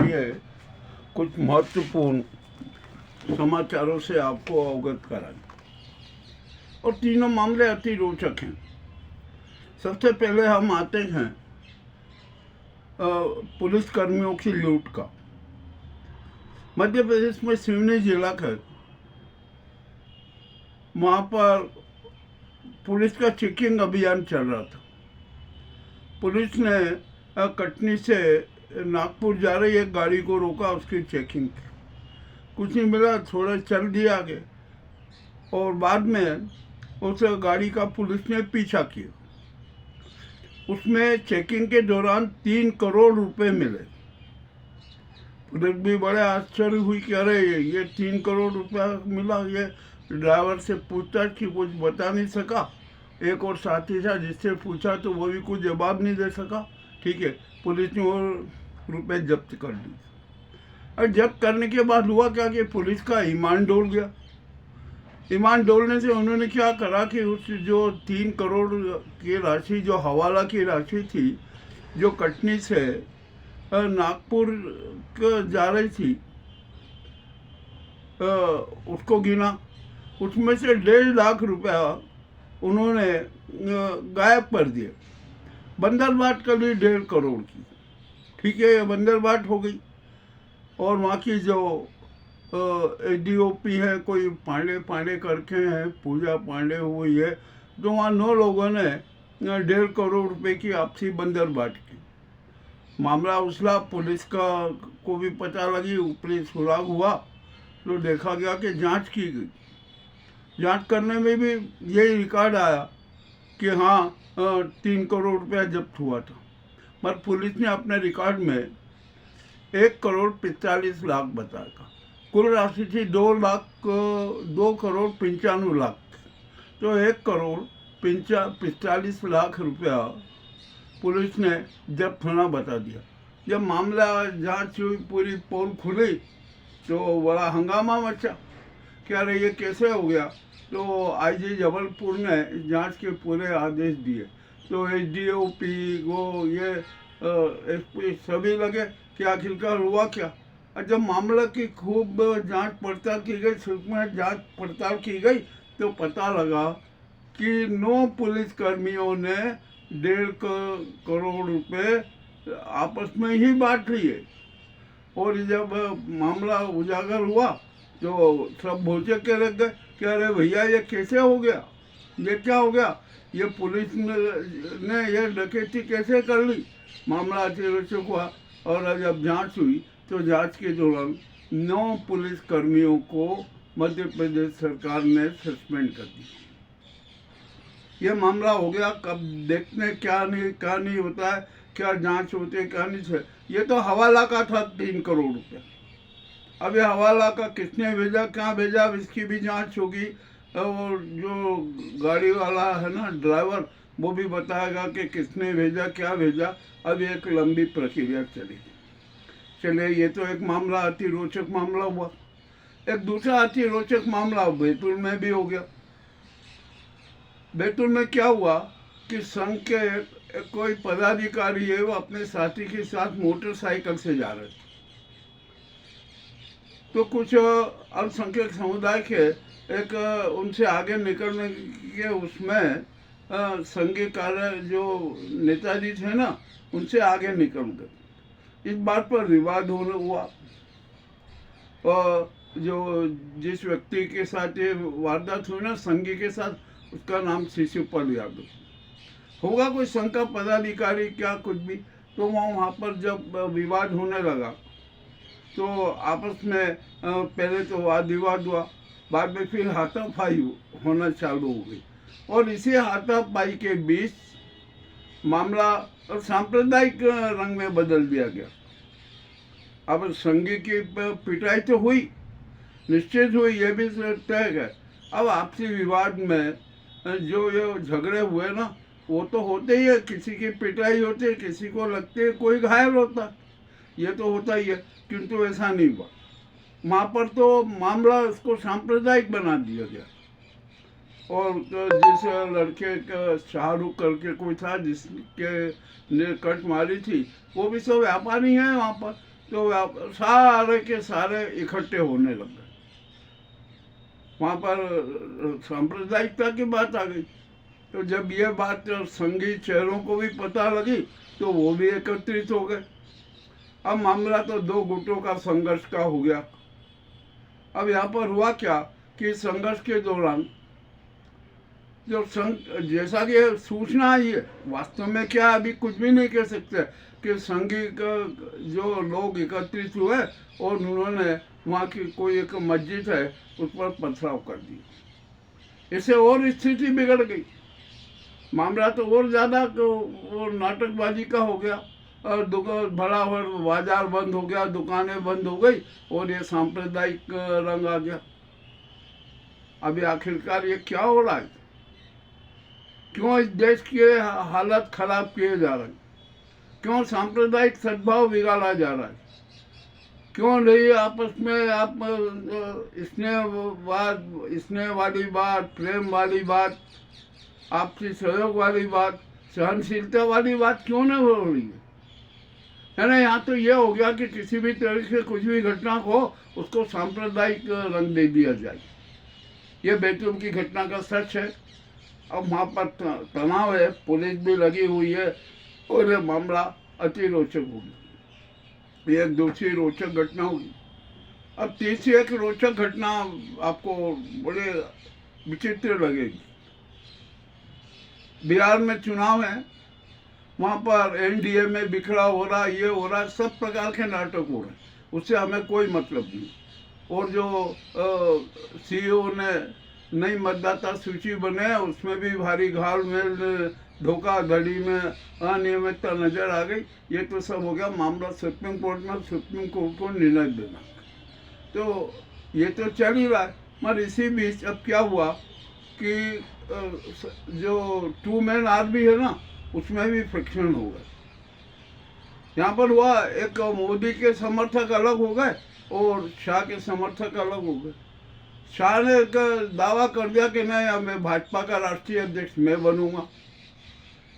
लिए कुछ महत्वपूर्ण समाचारों से आपको अवगत कराएं। और तीनों मामले अति रोचक हैं। सबसे पहले हम आते हैं पुलिस कर्मियों की लूट का। मध्य प्रदेश में सिवनी जिला का वहाँ पर पुलिस का चेकिंग अभियान चल रहा था। पुलिस ने कटनी से नागपुर जा रही एक गाड़ी को रोका, उसकी चेकिंग की। कुछ नहीं मिला, थोड़ा चल दिया आगे और बाद में उस गाड़ी का पुलिस ने पीछा किया। उसमें चेकिंग के दौरान 3 करोड़ रुपए मिले। पुलिस भी बड़े आश्चर्य हुई कि अरे ये 3 करोड़ रुपया मिला। ये ड्राइवर से पूछताछ की, कुछ बता नहीं सका। एक और साथी था जिससे पूछा तो वो भी कुछ जवाब नहीं दे सका। ठीक है, पुलिस ने वो रुपए जब्त कर लिए। और जब्त करने के बाद हुआ क्या कि पुलिस का ईमान डोल गया। ईमान डोलने से उन्होंने क्या करा कि उस जो 3 करोड़ की राशि, जो हवाला की राशि थी, जो कटनी से नागपुर जा रही थी, उसको गिना। उसमें से 1.5 लाख रुपया उन्होंने गायब कर दिए। बंदरबाट कर ली 1.5 करोड़ की। ठीक है, ये बंदरबाट हो गई। और वहाँ की जो ADOP है, कोई पांडे करके हैं, पूजा पांडे हुई है, तो वहाँ 9 लोगों ने 1.5 करोड़ रुपए की आपसी बंदरबाट की। मामला उछला, पुलिस को भी पता लगी, ऊपरी सुराग हुआ, तो देखा गया कि जांच की गई। जांच करने में भी यही रिकॉर्ड आया कि हाँ 3 करोड़ रुपया जब्त हुआ था। पर पुलिस ने अपने रिकॉर्ड में 1 करोड़ 45 लाख बताया था। कुल राशि थी 2 करोड़ 95 लाख। तो 1 करोड़ 45 लाख रुपया पुलिस ने जब्त होना बता दिया। जब मामला जांच हुई, पूरी पोल खुली, तो बड़ा हंगामा मचा कि अरे ये कैसे हो गया। तो IG जबलपुर ने जांच के पूरे आदेश दिए। तो SDOP वो ये SP सभी लगे कि आखिरकार हुआ क्या। और जब मामला की खूब जांच पड़ताल की गई, सूक्ष्म जांच पड़ताल की गई, तो पता लगा कि 9 पुलिसकर्मियों ने 1.5 करोड़ रुपए आपस में ही बांट लिए। और जब मामला उजागर हुआ तो सब भोचे के रख गए कि अरे भैया ये कैसे हो गया, ये क्या हो गया, ये पुलिस ने ये डकैती कैसे कर ली। मामला अतिरोचक हुआ। और जब जांच हुई तो जांच के दौरान 9 पुलिस कर्मियों को मध्य प्रदेश सरकार ने सस्पेंड कर दिया। ये मामला हो गया। कब देखने क्या नहीं होता है, क्या जांच होती है, क्या नहीं है। ये तो हवाला का था 3 करोड़ रुपया। अब ये हवाला का किसने भेजा, क्या भेजा, इसकी भी जांच होगी। और जो गाड़ी वाला है ना, ड्राइवर, वो भी बताएगा कि किसने भेजा, क्या भेजा। अब एक लंबी प्रक्रिया चलिए, ये तो एक मामला, अति रोचक मामला हुआ। एक दूसरा अति रोचक मामला बैतूल में भी हो गया। बैतूल में क्या हुआ कि संघ के कोई पदाधिकारी है, वो अपने साथी के साथ मोटरसाइकिल से जा रहे थे। तो कुछ अल्पसंख्यक समुदाय के एक उनसे आगे निकलने के उसमें संघीय कार्य जो नेताजी थे ना, उनसे आगे निकल गए। इस बात पर विवाद होने हुआ। और जो जिस व्यक्ति के साथ ये वारदात हुई ना, संघी के साथ, उसका नाम शिशुपाल यादव होगा, कोई संघ का पदाधिकारी, क्या कुछ भी। तो वहाँ पर जब विवाद होने लगा तो आपस में पहले तो वाद विवाद हुआ, बाद में फिर हाथापाई होना चालू हो गई। और इसी हाथापाई के बीच मामला सांप्रदायिक रंग में बदल दिया गया। अब संघी की पिटाई तो हुई, निश्चित हुई, ये भी तय है। अब आपसी विवाद में जो ये झगड़े हुए ना, वो तो होते ही है। किसी की पिटाई होती है, किसी को लगती है, कोई घायल होता, ये तो होता ही है। किंतु ऐसा नहीं हुआ। वहाँ पर तो मामला उसको सांप्रदायिक बना दिया गया। और जिस लड़के का शाहरुख करके कोई था, जिसके ने कट मारी थी, वो भी सब व्यापारी हैं वहाँ पर। तो सारे के सारे इकट्ठे होने लग गए। वहाँ पर सांप्रदायिकता की बात आ गई। तो जब ये बात संगी चेहरों को भी पता लगी तो वो भी एकत्रित हो गए। अब मामला तो दो गुटों का संघर्ष का हो गया। अब यहाँ पर हुआ क्या कि संघर्ष के दौरान जो जैसा कि सूचना आई है, वास्तव में क्या अभी कुछ भी नहीं कह सकते कि संघी जो लोग एकत्रित हुए और उन्होंने वहाँ की कोई एक मस्जिद है उस पर पथराव कर दिया। इससे और स्थिति बिगड़ गई। मामला तो और ज़्यादा वो नाटकबाजी का हो गया और भरा भर बाजार बंद हो गया, दुकानें बंद हो गई और ये सांप्रदायिक रंग आ गया। अभी आखिरकार ये क्या हो रहा है? क्यों इस देश के हालत खराब किए जा रहे हैं? क्यों सांप्रदायिक सद्भाव बिगाड़ा जा रहा है? क्यों नहीं आपस में आप स्नेह वाली बात, प्रेम वाली बात, आपसी सहयोग वाली बात, सहनशीलता वाली बात क्यों नहीं हो रही है ना? यहाँ तो ये हो गया कि किसी भी तरह से कुछ भी घटना हो उसको सांप्रदायिक रंग दे दिया जाए। ये बैतूल की घटना का सच है। अब वहाँ पर तनाव है, पुलिस भी लगी हुई है और ये मामला अति रोचक हो गया। ये एक दूसरी रोचक घटना होगी। अब तीसरी एक रोचक घटना आपको बड़े विचित्र लगेगी। बिहार में चुनाव है, वहाँ पर एनडीए में बिखरा हो रहा, ये हो रहा, सब प्रकार के नाटक हो रहे हैं, उससे हमें कोई मतलब नहीं। और जो सीईओ ने नई मतदाता सूची बने उसमें भी भारी घालमेल, धोखाधड़ी में अनियमितता नजर आ गई। ये तो सब हो गया मामला सुप्रीम कोर्ट में, सुप्रीम कोर्ट को निर्णय देना। तो ये तो चल ही रहा है, मगर इसी बीच अब क्या हुआ कि जो टू मैन आर्मी है ना, उसमें भी फ्रिक्शन हो गए। यहाँ पर हुआ, एक मोदी के समर्थक अलग हो गए और शाह के समर्थक अलग हो गए। शाह ने दावा कर दिया कि नहीं, अब मैं भाजपा का राष्ट्रीय अध्यक्ष मैं बनूंगा।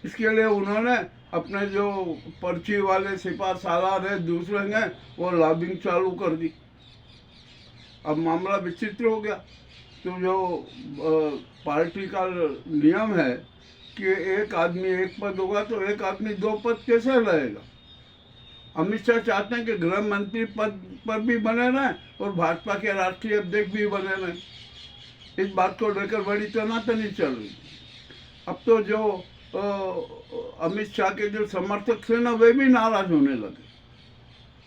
इसके लिए उन्होंने अपने जो पर्ची वाले सिपा सालार है, दूसरे हैं, वो लॉबिंग चालू कर दी। अब मामला विचित्र हो गया। तो जो पार्टी का नियम है कि एक आदमी एक पद होगा, तो एक आदमी दो पद कैसे रहेगा? अमित शाह चाहते हैं कि गृह मंत्री पद पर भी बने रहें और भाजपा के राष्ट्रीय अध्यक्ष भी बने रहें। इस बात को लेकर बड़ी तनातनी चल रही। अब तो जो अमित शाह के जो समर्थक थे ना, वे भी नाराज होने लगे।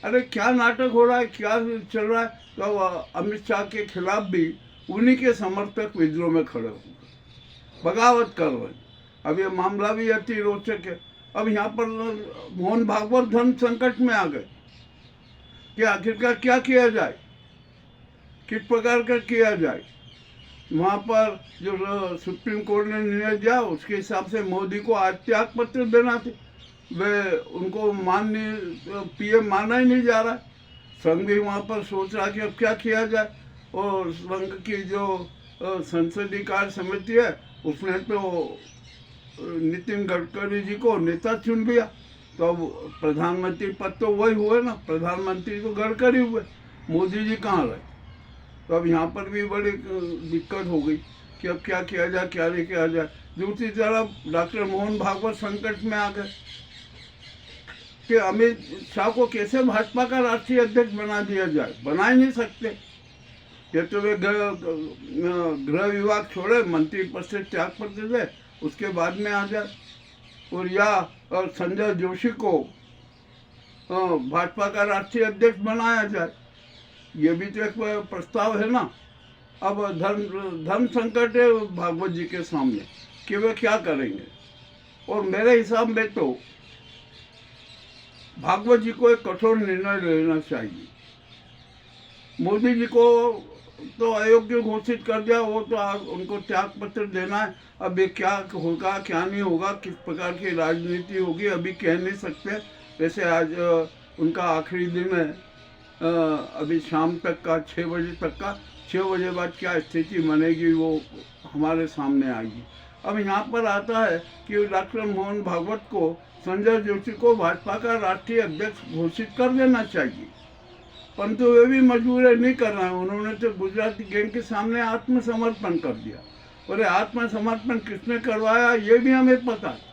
अरे क्या नाटक हो रहा है, क्या चल रहा है? तो अमित शाह के खिलाफ भी उन्हीं के समर्थक विद्रोह में खड़े हो गए, बगावत कर रहे हैं। अब ये मामला भी अति रोचक है। अब यहाँ पर मोहन भागवत धर्म संकट में आ गए कि आखिरकार क्या किया जाए, किस प्रकार का किया जाए। वहाँ पर जो सुप्रीम कोर्ट ने निर्णय दिया उसके हिसाब से मोदी को आज त्याग पत्र देना थे, वे उनको पीएम माना ही नहीं जा रहा है। संघ भी वहाँ पर सोच रहा कि अब क्या किया जाए, और संघ की जो संसदीय कार्य समिति है उसने तो नितिन गडकरी जी को नेता चुन लिया। तो अब प्रधानमंत्री पद तो वही हुए ना, प्रधानमंत्री तो गडकरी हुए, मोदी जी कहाँ रहे? तो अब यहाँ पर भी बड़ी दिक्कत हो गई कि अब क्या किया जाए, क्या नहीं किया जाए। दूसरी तरफ डॉक्टर मोहन भागवत संकट में आ गए कि अमित शाह को कैसे भाजपा का राष्ट्रीय अध्यक्ष बना दिया जाए। बना ही नहीं सकते। ये तो वे गृह विभाग छोड़े, मंत्री पद से त्याग पत्र दे, उसके बाद में आ जाए। और या संजय जोशी को भाजपा का राष्ट्रीय अध्यक्ष बनाया जाए, ये भी तो एक प्रस्ताव है ना। अब धर्म संकट है भागवत जी के सामने कि वे क्या करेंगे। और मेरे हिसाब में तो भागवत जी को एक कठोर निर्णय लेना चाहिए। मोदी जी को तो अयोग्य घोषित कर दिया, वो तो उनको त्याग पत्र देना है। अब ये क्या होगा, क्या नहीं होगा, किस प्रकार की राजनीति होगी, अभी कह नहीं सकते। वैसे आज उनका आखिरी दिन है, अभी शाम तक का 6 बजे तक का, 6 बजे बाद क्या स्थिति बनेगी वो हमारे सामने आएगी। अब यहाँ पर आता है कि डॉक्टर मोहन भागवत को संजय जोशी को भाजपा का राष्ट्रीय अध्यक्ष घोषित कर देना चाहिए, परंतु वे भी मजबूर है, नहीं कर रहे हैं। उन्होंने तो गुजराती गैंग के सामने आत्मसमर्पण कर दिया, और ये आत्मसमर्पण किसने करवाया ये भी हमें पता है।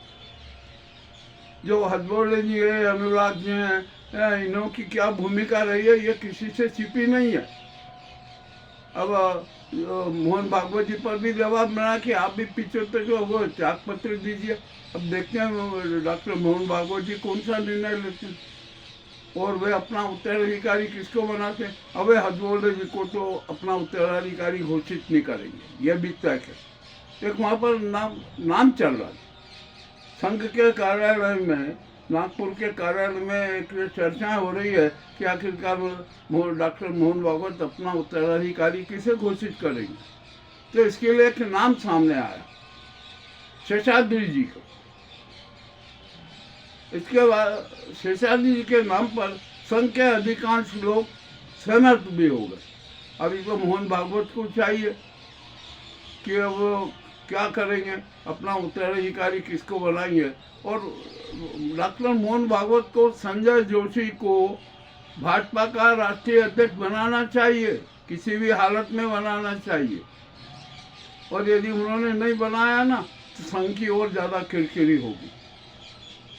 जो हथबोले जी है, अनुराग जी हैं, इन्हों की क्या भूमिका रही है ये किसी से छिपी नहीं है। अब मोहन भागवत जी पर भी दबाव बना कि आप भी पीछे तक वो त्याग पत्र दीजिए। अब देखते हैं डॉक्टर मोहन भागवत जी कौन सा निर्णय लेते हैं, और वे अपना उत्तराधिकारी किसको बनाते हैं। अब हथबोले जी को तो अपना उत्तराधिकारी घोषित नहीं करेंगे, यह भी तय है। एक वहाँ पर नाम चल रहा है संघ के कार्यालय में, नागपुर के कार्यालय में एक चर्चाएं हो रही है कि आखिरकार डॉक्टर मोहन भागवत अपना उत्तराधिकारी किसे घोषित करेंगे। तो इसके लिए एक नाम सामने आया, शेषाद्री जी को। इसके बाद शेषाद्री जी के नाम पर संघ के अधिकांश लोग सहमत भी हो गए। अभी तो मोहन भागवत को चाहिए कि अब क्या करेंगे, अपना उत्तराधिकारी किसको बनाएंगे। और डॉक्टर मोहन भागवत को संजय जोशी को भाजपा का राष्ट्रीय अध्यक्ष बनाना चाहिए, किसी भी हालत में बनाना चाहिए। और यदि उन्होंने नहीं बनाया ना तो संघ की और ज़्यादा किरकिरी होगी,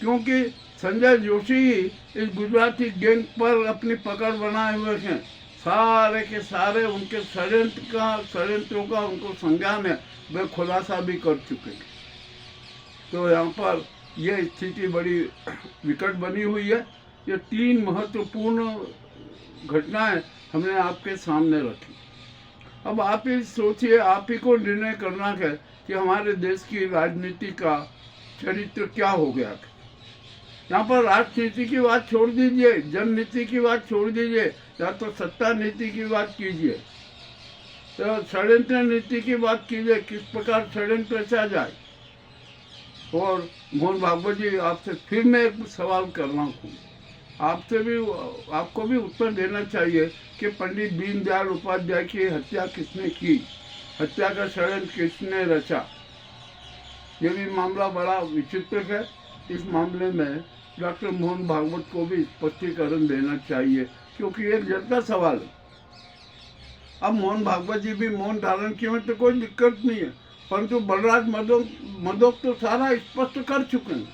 क्योंकि संजय जोशी ही इस गुजराती गैंग पर अपनी पकड़ बनाए हुए हैं। सारे के सारे उनके षड्यंत्रों का उनको संज्ञान है, वे खुलासा भी कर चुके हैं। तो यहाँ पर यह स्थिति बड़ी विकट बनी हुई है। ये 3 महत्वपूर्ण घटनाएं हमने आपके सामने रखी। अब आप ही सोचिए, आप ही को निर्णय करना है कि हमारे देश की राजनीति का चरित्र क्या हो गया। यहाँ पर राजनीति की बात छोड़ दीजिए, जननीति की बात छोड़ दीजिए, या तो सत्ता नीति की बात कीजिए, तो षड्यंत्र नीति की बात कीजिए, किस प्रकार षड्यंत्र रचा जाए। और मोहन भागवत जी, आपसे फिर मैं एक सवाल कर रहा हूँ, आपको भी उत्तर देना चाहिए कि पंडित दीनदयाल उपाध्याय की हत्या किसने की, हत्या का षड्यंत्र किसने रचा। ये भी मामला बड़ा विचित्र है। इस मामले में डॉक्टर मोहन भागवत को भी स्पष्टीकरण देना चाहिए, क्योंकि एक जटिल सवाल है। अब मोहन भागवत जी भी मौन धारण किए में तो कोई दिक्कत नहीं है, परंतु बलराज मधोक तो सारा स्पष्ट कर चुके हैं।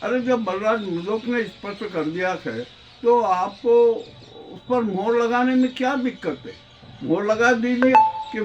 अरे जब बलराज मधोक ने स्पष्ट कर दिया है तो आपको उस पर मोहर लगाने में क्या दिक्कत है। मोहर लगा दीजिए कि